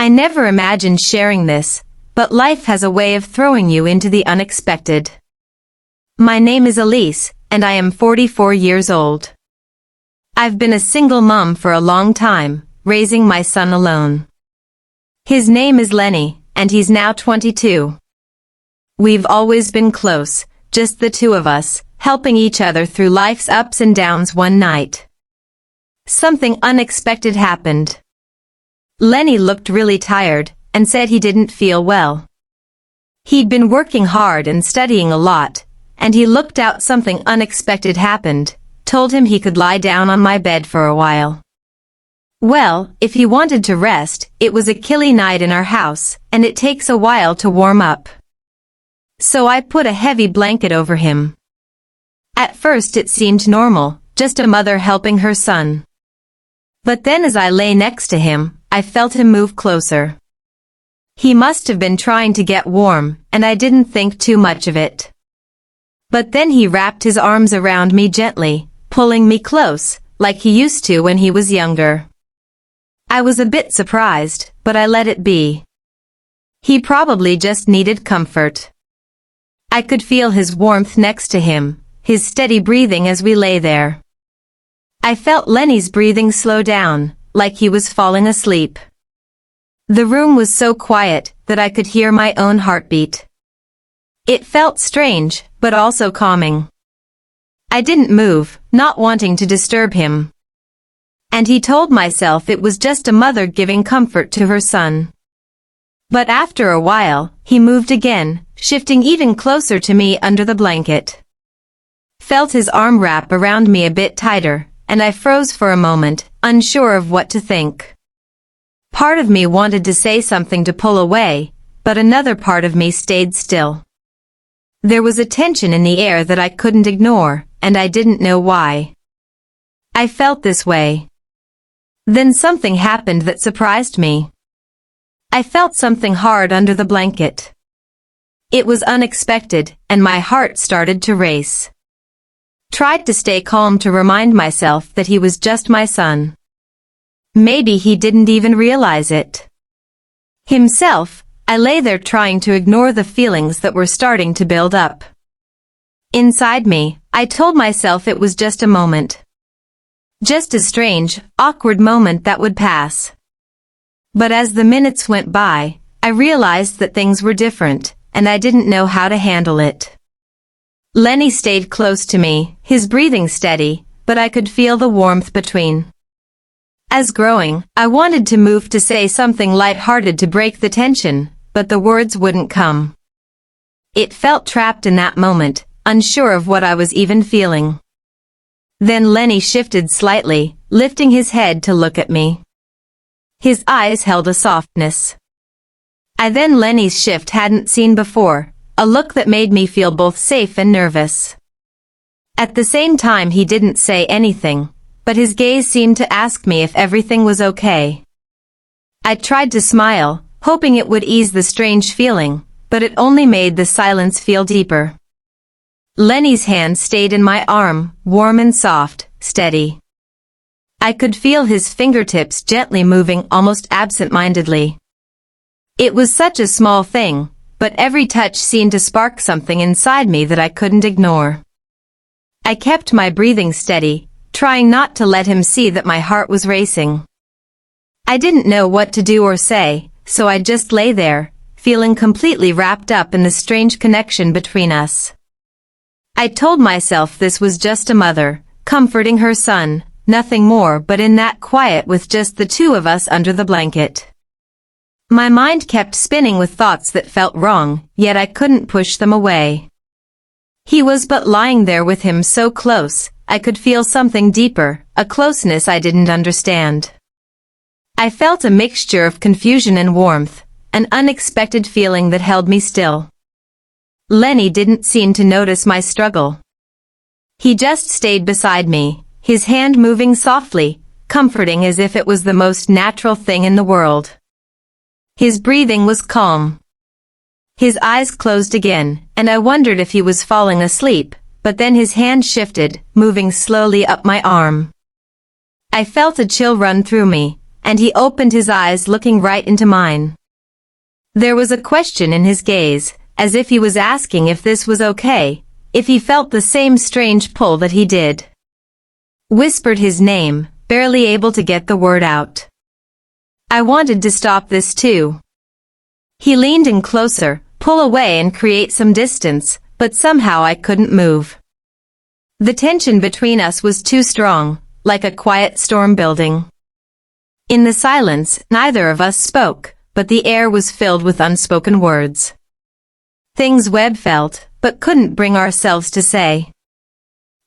I never imagined sharing this, but life has a way of throwing you into the unexpected. My name is Elise, and I am 44 years old. I've been a single mom for a long time, raising my son alone. His name is Lenny, and he's now 22. We've always been close, just the two of us, helping each other through life's ups and downs. One night, something unexpected happened. Lenny looked really tired, and said he didn't feel well. He'd been working hard and studying a lot, and he looked out. Something unexpected happened, told him he could lie down on my bed for a while. Well, if he wanted to rest, it was a chilly night in our house, and it takes a while to warm up. So I put a heavy blanket over him. At first it seemed normal, just a mother helping her son. But then as I lay next to him, I felt him move closer. He must have been trying to get warm, and I didn't think too much of it. But then he wrapped his arms around me gently, pulling me close, like he used to when he was younger. I was a bit surprised, but I let it be. He probably just needed comfort. I could feel his warmth next to him, his steady breathing as we lay there. I felt Lenny's breathing slow down, like he was falling asleep. The room was so quiet that I could hear my own heartbeat. It felt strange, but also calming. I didn't move, not wanting to disturb him. And he told myself it was just a mother giving comfort to her son. But after a while, he moved again, shifting even closer to me under the blanket. Felt his arm wrap around me a bit tighter, and I froze for a moment, unsure of what to think. Part of me wanted to say something to pull away, but another part of me stayed still. There was a tension in the air that I couldn't ignore, and I didn't know why. I felt this way. Then something happened that surprised me. I felt something hard under the blanket. It was unexpected, and my heart started to race. Tried to stay calm to remind myself that he was just my son. Maybe he didn't even realize it himself. I lay there trying to ignore the feelings that were starting to build up. Inside me, I told myself it was just a moment. Just a strange, awkward moment that would pass. But as the minutes went by, I realized that things were different, and I didn't know how to handle it. Lenny stayed close to me, his breathing steady, but I could feel the warmth between. As growing, I wanted to move to say something light-hearted to break the tension, but the words wouldn't come. It felt trapped in that moment, unsure of what I was even feeling. Then Lenny shifted slightly, lifting his head to look at me. His eyes held a softness Lenny's shift hadn't seen before, a look that made me feel both safe and nervous. At the same time he didn't say anything, but his gaze seemed to ask me if everything was okay. I tried to smile, hoping it would ease the strange feeling, but it only made the silence feel deeper. Lenny's hand stayed in my arm, warm and soft, steady. I could feel his fingertips gently moving almost absent-mindedly. It was such a small thing, but every touch seemed to spark something inside me that I couldn't ignore. I kept my breathing steady, trying not to let him see that my heart was racing. I didn't know what to do or say, so I just lay there, feeling completely wrapped up in the strange connection between us. I told myself this was just a mother, comforting her son, nothing more, but in that quiet with just the two of us under the blanket. My mind kept spinning with thoughts that felt wrong, yet I couldn't push them away. He was but lying there with him so close, I could feel something deeper, a closeness I didn't understand. I felt a mixture of confusion and warmth, an unexpected feeling that held me still. Lenny didn't seem to notice my struggle. He just stayed beside me, his hand moving softly, comforting as if it was the most natural thing in the world. His breathing was calm. His eyes closed again, and I wondered if he was falling asleep, but then his hand shifted, moving slowly up my arm. I felt a chill run through me, and he opened his eyes looking right into mine. There was a question in his gaze, as if he was asking if this was okay, if he felt the same strange pull that he did. Whispered his name, barely able to get the word out. I wanted to stop this too. He leaned in closer, pull away and create some distance, but somehow I couldn't move. The tension between us was too strong, like a quiet storm building. In the silence, neither of us spoke, but the air was filled with unspoken words. Things Webb felt, but couldn't bring ourselves to say.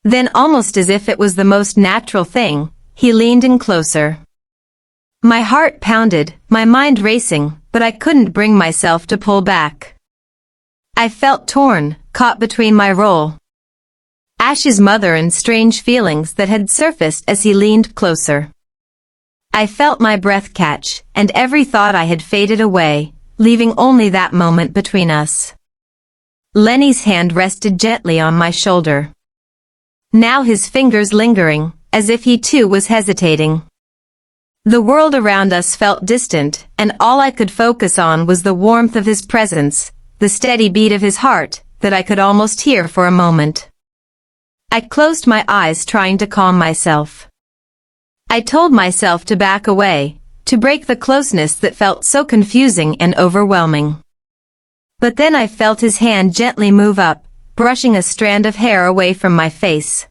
Then, almost as if it was the most natural thing, he leaned in closer. My heart pounded, my mind racing, but I couldn't bring myself to pull back. I felt torn, caught between my role, Ash's mother, and strange feelings that had surfaced as he leaned closer. I felt my breath catch, and every thought I had faded away, leaving only that moment between us. Lenny's hand rested gently on my shoulder. Now his fingers lingering, as if he too was hesitating. The world around us felt distant, and all I could focus on was the warmth of his presence, the steady beat of his heart, that I could almost hear for a moment. I closed my eyes trying to calm myself. I told myself to back away, to break the closeness that felt so confusing and overwhelming. But then I felt his hand gently move up, brushing a strand of hair away from my face.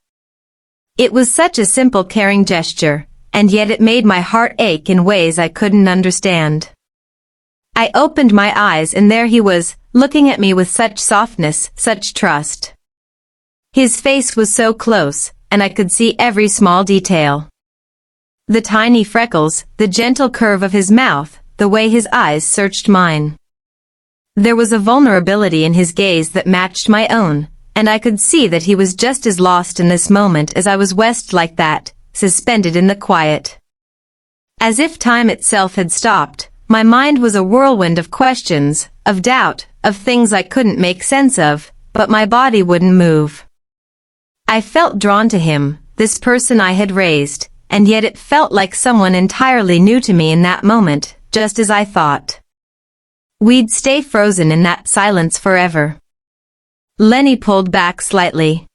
It was such a simple caring gesture, and yet it made my heart ache in ways I couldn't understand. I opened my eyes and there he was, looking at me with such softness, such trust. His face was so close, and I could see every small detail. The tiny freckles, the gentle curve of his mouth, the way his eyes searched mine. There was a vulnerability in his gaze that matched my own, and I could see that he was just as lost in this moment as I was, like that, suspended in the quiet. As if time itself had stopped, my mind was a whirlwind of questions, of doubt, of things I couldn't make sense of, but my body wouldn't move. I felt drawn to him, this person I had raised, and yet it felt like someone entirely new to me in that moment, just as I thought. We'd stay frozen in that silence forever. Lenny pulled back slightly.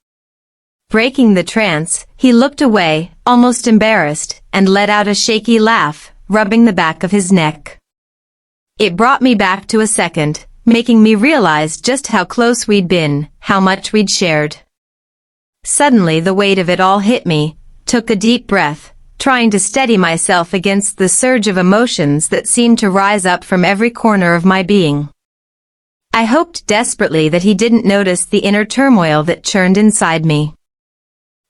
Breaking the trance, he looked away, almost embarrassed, and let out a shaky laugh, rubbing the back of his neck. It brought me back to a second, making me realize just how close we'd been, how much we'd shared. Suddenly the weight of it all hit me, took a deep breath, trying to steady myself against the surge of emotions that seemed to rise up from every corner of my being. I hoped desperately that he didn't notice the inner turmoil that churned inside me.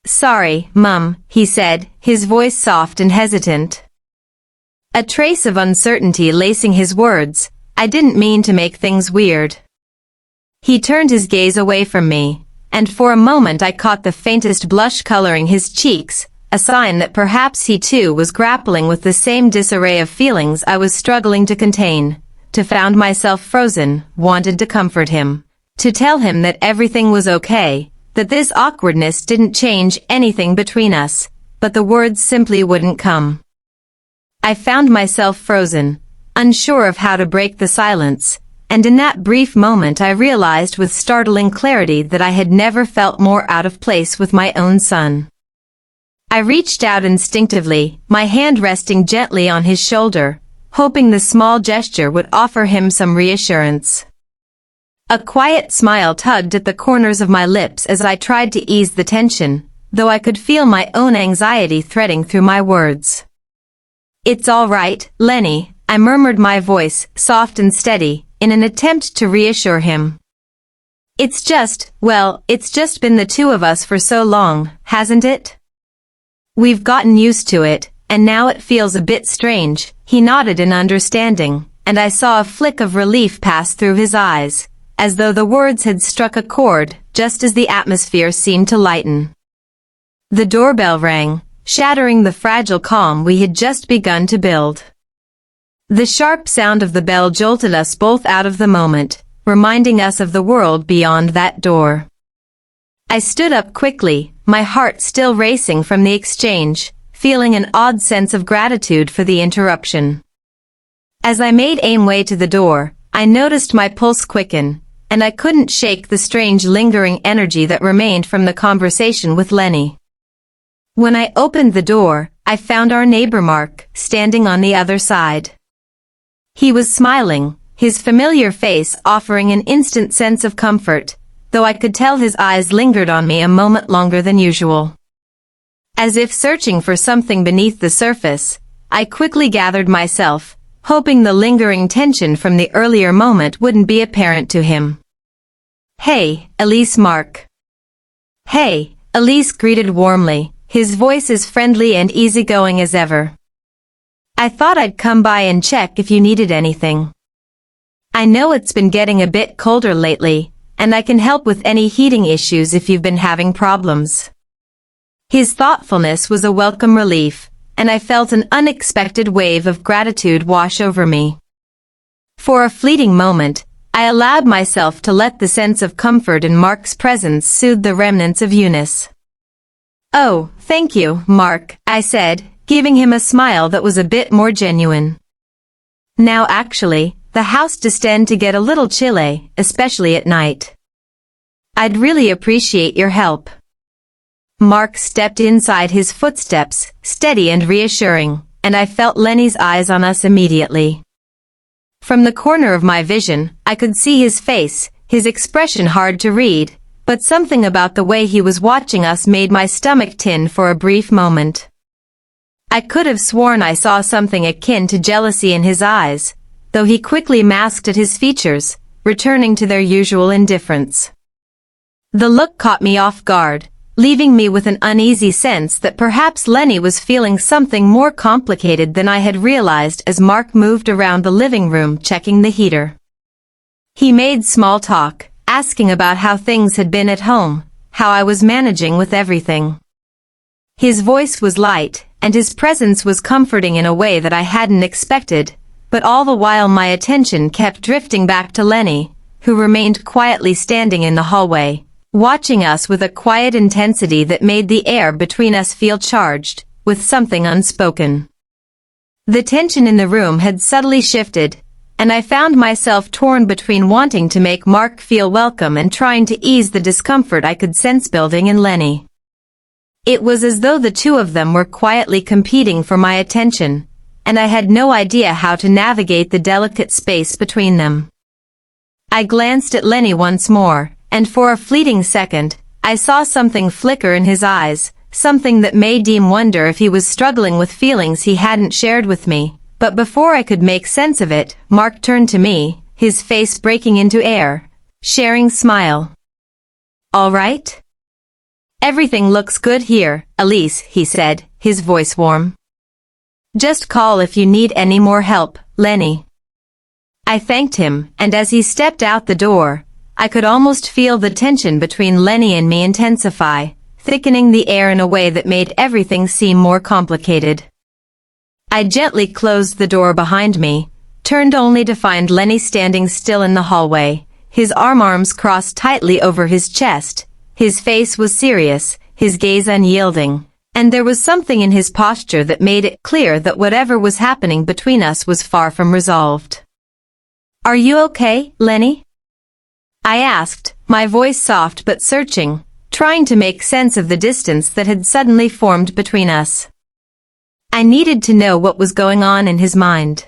"Sorry, Mum," he said, his voice soft and hesitant. A trace of uncertainty lacing his words. I didn't mean to make things weird. He turned his gaze away from me, and for a moment I caught the faintest blush coloring his cheeks, a sign that perhaps he too was grappling with the same disarray of feelings I was struggling to contain. To found myself frozen, wanted to comfort him, to tell him that everything was okay, that this awkwardness didn't change anything between us, but the words simply wouldn't come. I found myself frozen, unsure of how to break the silence, and in that brief moment I realized with startling clarity that I had never felt more out of place with my own son. I reached out instinctively, my hand resting gently on his shoulder, hoping the small gesture would offer him some reassurance. A quiet smile tugged at the corners of my lips as I tried to ease the tension, though I could feel my own anxiety threading through my words. "It's all right, Lenny," I murmured, my voice soft and steady, in an attempt to reassure him. It's just been the two of us for so long, hasn't it? We've gotten used to it, and now it feels a bit strange." He nodded in understanding, and I saw a flick of relief pass through his eyes, as though the words had struck a chord, just as the atmosphere seemed to lighten. The doorbell rang, shattering the fragile calm we had just begun to build. The sharp sound of the bell jolted us both out of the moment, reminding us of the world beyond that door. I stood up quickly, my heart still racing from the exchange, feeling an odd sense of gratitude for the interruption. As I made way to the door, I noticed my pulse quicken, and I couldn't shake the strange lingering energy that remained from the conversation with Lenny. When I opened the door, I found our neighbor Mark standing on the other side. He was smiling, his familiar face offering an instant sense of comfort, though I could tell his eyes lingered on me a moment longer than usual. As if searching for something beneath the surface, I quickly gathered myself, hoping the lingering tension from the earlier moment wouldn't be apparent to him. "Hey, Elise." Mark. "Hey," Elise greeted warmly, his voice as friendly and easygoing as ever. "I thought I'd come by and check if you needed anything. I know it's been getting a bit colder lately, and I can help with any heating issues if you've been having problems." His thoughtfulness was a welcome relief, and I felt an unexpected wave of gratitude wash over me. For a fleeting moment, I allowed myself to let the sense of comfort in Mark's presence soothe the remnants of Eunice. "Oh, thank you, Mark," I said, giving him a smile that was a bit more genuine. "Now actually, the house does tend to get a little chilly, especially at night. I'd really appreciate your help." Mark stepped inside his footsteps, steady and reassuring, and I felt Lenny's eyes on us immediately. From the corner of my vision, I could see his face, his expression hard to read, but something about the way he was watching us made my stomach tin for a brief moment. I could have sworn I saw something akin to jealousy in his eyes, though he quickly masked at his features, returning to their usual indifference. The look caught me off guard, leaving me with an uneasy sense that perhaps Lenny was feeling something more complicated than I had realized as Mark moved around the living room checking the heater. He made small talk, asking about how things had been at home, how I was managing with everything. His voice was light, and his presence was comforting in a way that I hadn't expected, but all the while my attention kept drifting back to Lenny, who remained quietly standing in the hallway, watching us with a quiet intensity that made the air between us feel charged, with something unspoken. The tension in the room had subtly shifted, and I found myself torn between wanting to make Mark feel welcome and trying to ease the discomfort I could sense building in Lenny. It was as though the two of them were quietly competing for my attention, and I had no idea how to navigate the delicate space between them. I glanced at Lenny once more, and for a fleeting second, I saw something flicker in his eyes, something that made me wonder if he was struggling with feelings he hadn't shared with me. But before I could make sense of it, Mark turned to me, his face breaking into air, sharing smile. "All right? Everything looks good here, Elise," he said, his voice warm. "Just call if you need any more help, Lenny." I thanked him, and as he stepped out the door, I could almost feel the tension between Lenny and me intensify, thickening the air in a way that made everything seem more complicated. I gently closed the door behind me, turned only to find Lenny standing still in the hallway, his arms crossed tightly over his chest. His face was serious, his gaze unyielding, and there was something in his posture that made it clear that whatever was happening between us was far from resolved. "Are you okay, Lenny?" I asked, my voice soft but searching, trying to make sense of the distance that had suddenly formed between us. I needed to know what was going on in his mind.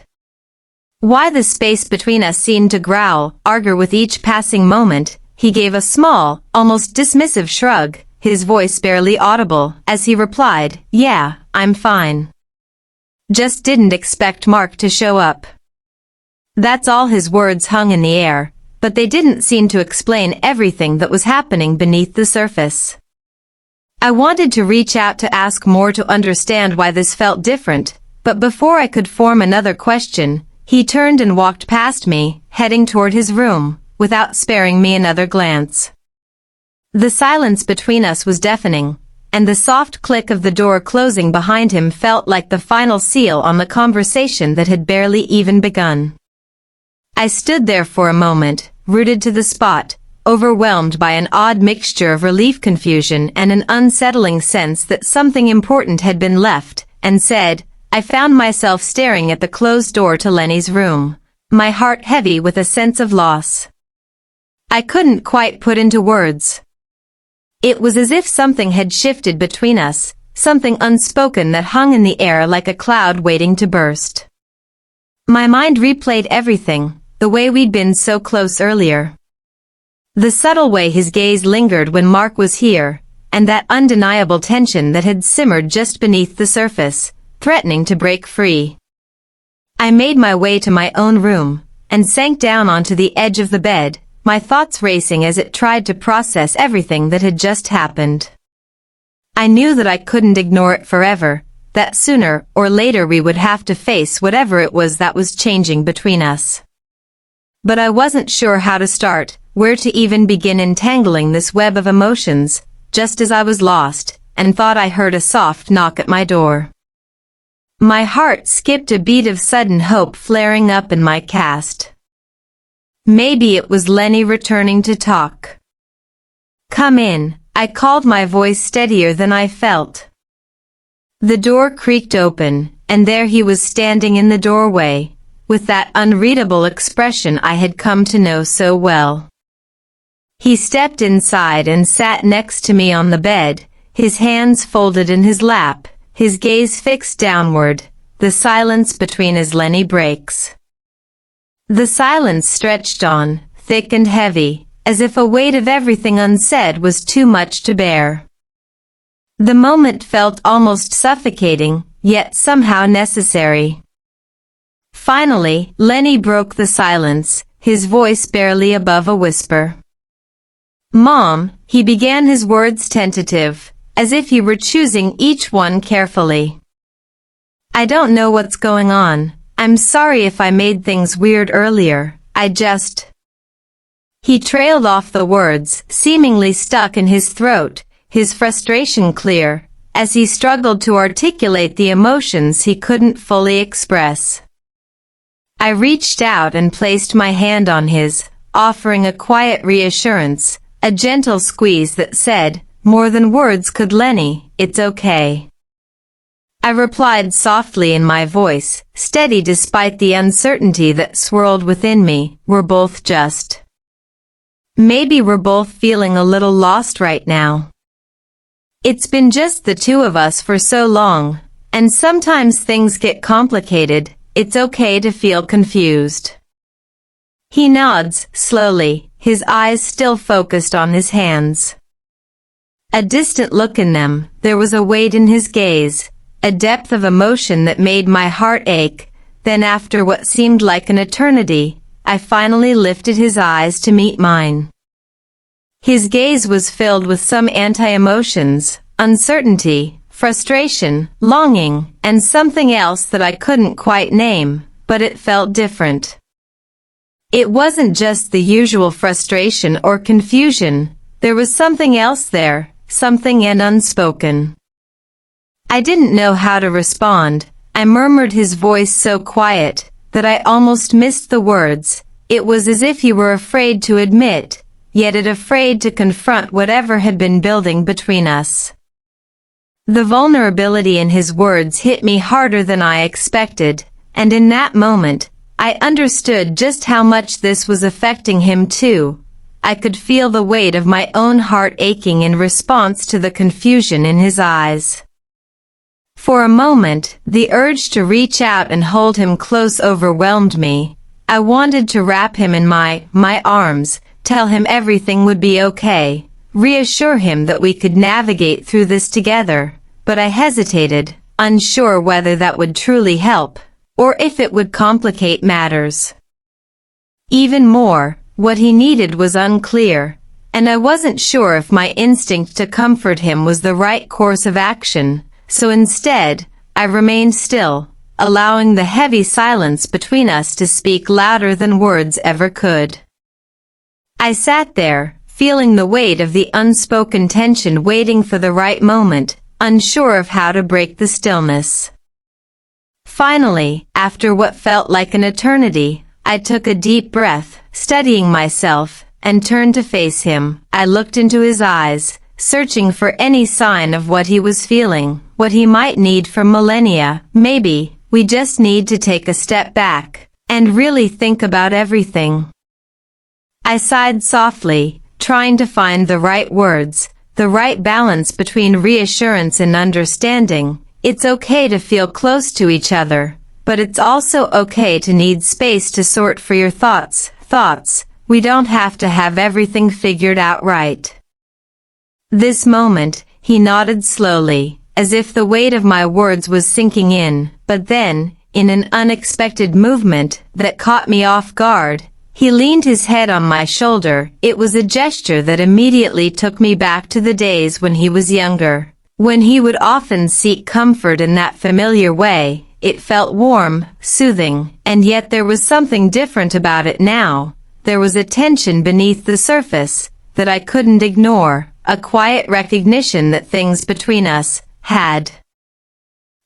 Why the space between us seemed to growl, argue with each passing moment. He gave a small, almost dismissive shrug, his voice barely audible, as he replied, "Yeah, I'm fine. Just didn't expect Mark to show up." That's all. His words hung in the air, but they didn't seem to explain everything that was happening beneath the surface. I wanted to reach out to ask more to understand why this felt different, but before I could form another question, he turned and walked past me, heading toward his room, without sparing me another glance. The silence between us was deafening, and the soft click of the door closing behind him felt like the final seal on the conversation that had barely even begun. I stood there for a moment, rooted to the spot, overwhelmed by an odd mixture of relief, confusion, and an unsettling sense that something important had been left, and said, I found myself staring at the closed door to Lenny's room, my heart heavy with a sense of loss. I couldn't quite put into words. It was as if something had shifted between us, something unspoken that hung in the air like a cloud waiting to burst. My mind replayed everything, the way we'd been so close earlier. The subtle way his gaze lingered when Mark was here, and that undeniable tension that had simmered just beneath the surface, threatening to break free. I made my way to my own room, and sank down onto the edge of the bed, my thoughts racing as it tried to process everything that had just happened. I knew that I couldn't ignore it forever, that sooner or later we would have to face whatever it was that was changing between us. But I wasn't sure how to start, where to even begin entangling this web of emotions, just as I was lost, and thought I heard a soft knock at my door. My heart skipped a beat of sudden hope flaring up in my chest. Maybe it was Lenny returning to talk. Come in, I called, my voice steadier than I felt. The door creaked open, and there he was standing in the doorway, with that unreadable expression I had come to know so well. He stepped inside and sat next to me on the bed, his hands folded in his lap, his gaze fixed downward, the silence between as Lenny breaks. The silence stretched on, thick and heavy, as if a weight of everything unsaid was too much to bear. The moment felt almost suffocating, yet somehow necessary. Finally, Lenny broke the silence, his voice barely above a whisper. Mom, he began, his words tentative, as if he were choosing each one carefully. I don't know what's going on. I'm sorry if I made things weird earlier. He trailed off the words, seemingly stuck in his throat, his frustration clear, as he struggled to articulate the emotions he couldn't fully express. I reached out and placed my hand on his, offering a quiet reassurance, a gentle squeeze that said, more than words could, Lenny, it's okay. I replied softly in my voice, steady despite the uncertainty that swirled within me, we're both just. Maybe we're both feeling a little lost right now. It's been just the two of us for so long, and sometimes things get complicated, it's okay to feel confused. He nods, slowly, his eyes still focused on his hands. A distant look in them, there was a weight in his gaze, a depth of emotion that made my heart ache. Then after what seemed like an eternity, I finally lifted his eyes to meet mine. His gaze was filled with some anti-emotions, uncertainty, frustration, longing, and something else that I couldn't quite name, but it felt different. It wasn't just the usual frustration or confusion, there was something else there, something unspoken. I didn't know how to respond. I murmured, his voice so quiet that I almost missed the words. It was as if he were afraid to admit, yet afraid to confront whatever had been building between us. The vulnerability in his words hit me harder than I expected, and in that moment, I understood just how much this was affecting him too. I could feel the weight of my own heart aching in response to the confusion in his eyes. For a moment, the urge to reach out and hold him close overwhelmed me. I wanted to wrap him in my arms, tell him everything would be okay, reassure him that we could navigate through this together, but I hesitated, unsure whether that would truly help, or if it would complicate matters. Even more, what he needed was unclear, and I wasn't sure if my instinct to comfort him was the right course of action. So instead, I remained still, allowing the heavy silence between us to speak louder than words ever could. I sat there, feeling the weight of the unspoken tension, waiting for the right moment, unsure of how to break the stillness. Finally, after what felt like an eternity, I took a deep breath, steadying myself, and turned to face him. I looked into his eyes, searching for any sign of what he was feeling, what he might need from millennia. Maybe we just need to take a step back and really think about everything. I sighed softly, trying to find the right words, the right balance between reassurance and understanding. It's okay to feel close to each other, but it's also okay to need space to sort for your thoughts. We don't have to have everything figured out right. This moment, he nodded slowly, as if the weight of my words was sinking in, but then, in an unexpected movement that caught me off guard, he leaned his head on my shoulder. It was a gesture that immediately took me back to the days when he was younger, when he would often seek comfort in that familiar way. It felt warm, soothing, and yet there was something different about it now. There was a tension beneath the surface that I couldn't ignore, a quiet recognition that things between us had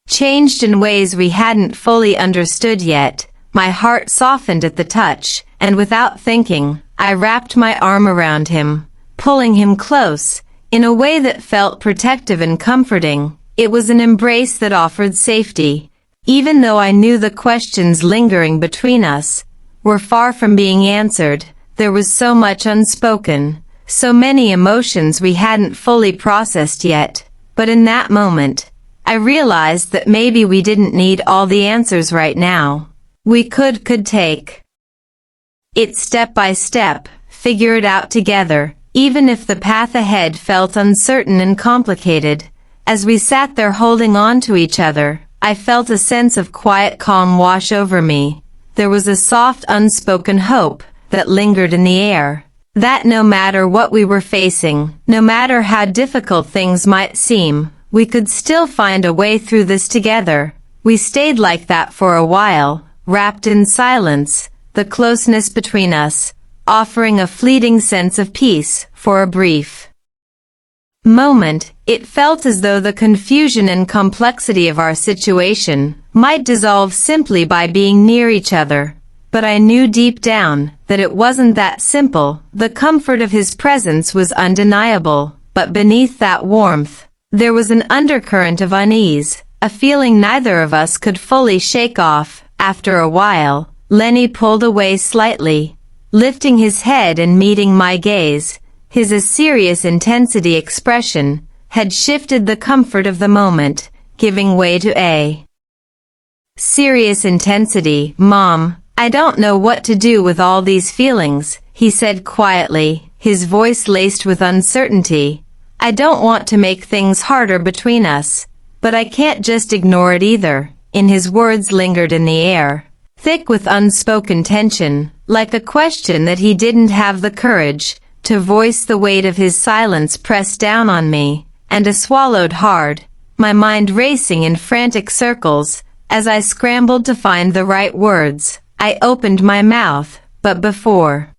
changed in ways we hadn't fully understood yet. My heart softened at the touch, and without thinking, I wrapped my arm around him, pulling him close, in a way that felt protective and comforting. It was an embrace that offered safety, even though I knew the questions lingering between us were far from being answered. There was so much unspoken, so many emotions we hadn't fully processed yet. But in that moment, I realized that maybe we didn't need all the answers right now. We could take it step by step, figure it out together, even if the path ahead felt uncertain and complicated. As we sat there holding on to each other, I felt a sense of quiet calm wash over me. There was a soft, unspoken hope that lingered in the air, that no matter what we were facing, no matter how difficult things might seem, we could still find a way through this together. We stayed like that for a while, wrapped in silence, the closeness between us, offering a fleeting sense of peace. For a brief moment, it felt as though the confusion and complexity of our situation might dissolve simply by being near each other. But I knew deep down that it wasn't that simple. The comfort of his presence was undeniable, but beneath that warmth, there was an undercurrent of unease, a feeling neither of us could fully shake off. After a while, Lenny pulled away slightly, lifting his head and meeting my gaze. His serious intensity expression had shifted the comfort of the moment, giving way to a serious intensity. "Mom, I don't know what to do with all these feelings," he said quietly, his voice laced with uncertainty. "I don't want to make things harder between us, but I can't just ignore it either." In his words lingered in the air, thick with unspoken tension, like a question that he didn't have the courage to voice. The weight of his silence pressed down on me, and I swallowed hard, my mind racing in frantic circles. As I scrambled to find the right words, I opened my mouth, but before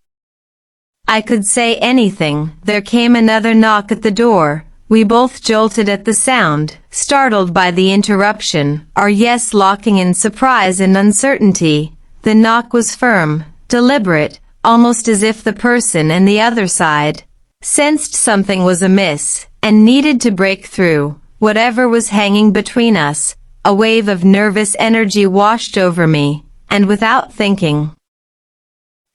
I could say anything, there came another knock at the door. We both jolted at the sound, startled by the interruption, our yes locking in surprise and uncertainty. The knock was firm, deliberate, almost as if the person on the other side sensed something was amiss and needed to break through whatever was hanging between us. A wave of nervous energy washed over me, and without thinking,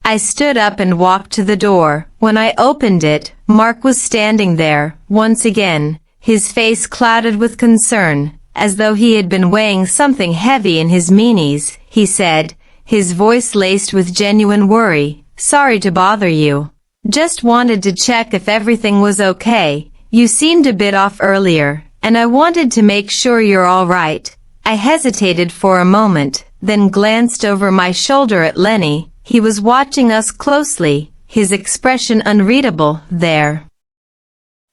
I stood up and walked to the door. When I opened it, Mark was standing there, once again, his face clouded with concern, as though he had been weighing something heavy in his meanies. He said, his voice laced with genuine worry, "Sorry to bother you. Just wanted to check if everything was okay. You seemed a bit off earlier, and I wanted to make sure you're all right." I hesitated for a moment, then glanced over my shoulder at Lenny. He was watching us closely, his expression unreadable there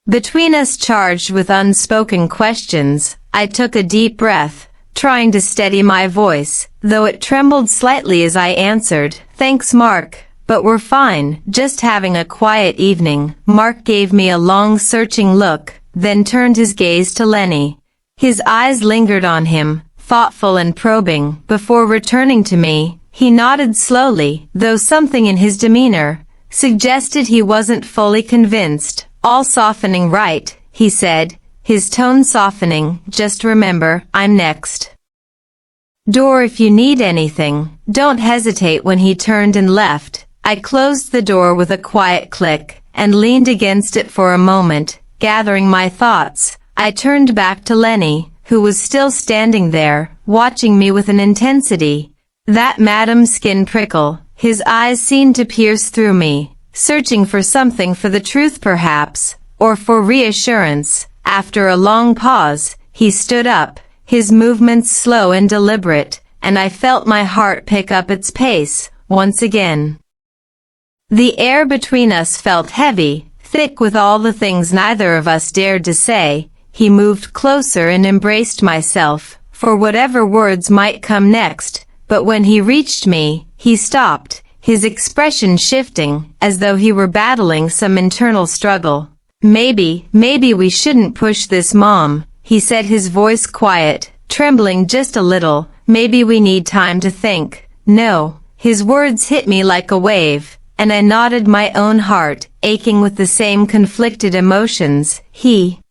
between us, charged with unspoken questions. I took a deep breath, trying to steady my voice, though it trembled slightly as I answered, "Thanks, Mark, but we're fine, just having a quiet evening." Mark gave me a long searching look, then turned his gaze to Lenny. His eyes lingered on him, thoughtful and probing, before returning to me. He nodded slowly, though something in his demeanor suggested he wasn't fully convinced. All softening, right, he said, his tone softening. Just remember, I'm next door if you need anything. Don't hesitate. When he turned and left, I closed the door with a quiet click and leaned against it for a moment, gathering my thoughts. I turned back to Lenny, who was still standing there, watching me with an intensity that made Madam's skin prickle. His eyes seemed to pierce through me, searching for something, for the truth perhaps, or for reassurance. After a long pause, he stood up, his movements slow and deliberate, and I felt my heart pick up its pace once again. The air between us felt heavy, thick with all the things neither of us dared to say. He moved closer and embraced myself, for whatever words might come next, but when he reached me, he stopped, his expression shifting, as though he were battling some internal struggle. Maybe we shouldn't push this, Mom, he said, his voice quiet, trembling just a little. Maybe we need time to think. No, his words hit me like a wave, and I nodded, my own heart aching with the same conflicted emotions he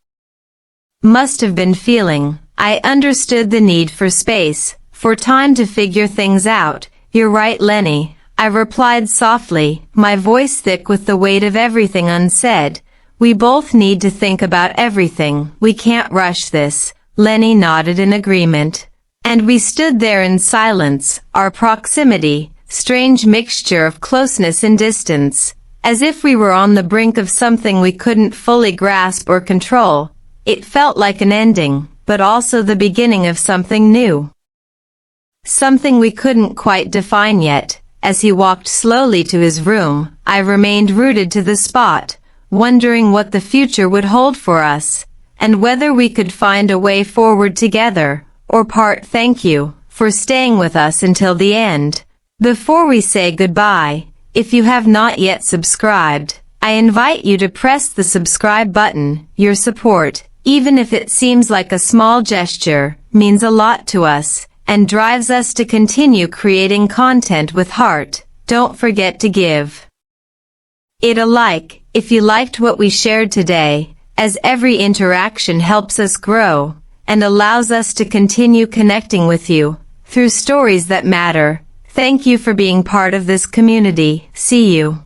must have been feeling. I understood the need for space, for time to figure things out. You're right, Lenny, I replied softly, my voice thick with the weight of everything unsaid. We both need to think about everything. We can't rush this. Lenny nodded in agreement. And we stood there in silence, our proximity, strange mixture of closeness and distance, as if we were on the brink of something we couldn't fully grasp or control. It felt like an ending, but also the beginning of something new. Something we couldn't quite define yet. As he walked slowly to his room, I remained rooted to the spot, wondering what the future would hold for us, and whether we could find a way forward together, or part. Thank you for staying with us until the end. Before we say goodbye, if you have not yet subscribed, I invite you to press the subscribe button. Your support, even if it seems like a small gesture, means a lot to us, and drives us to continue creating content with heart. Don't forget to give it a like if you liked what we shared today, as every interaction helps us grow and allows us to continue connecting with you through stories that matter. Thank you for being part of this community. See you.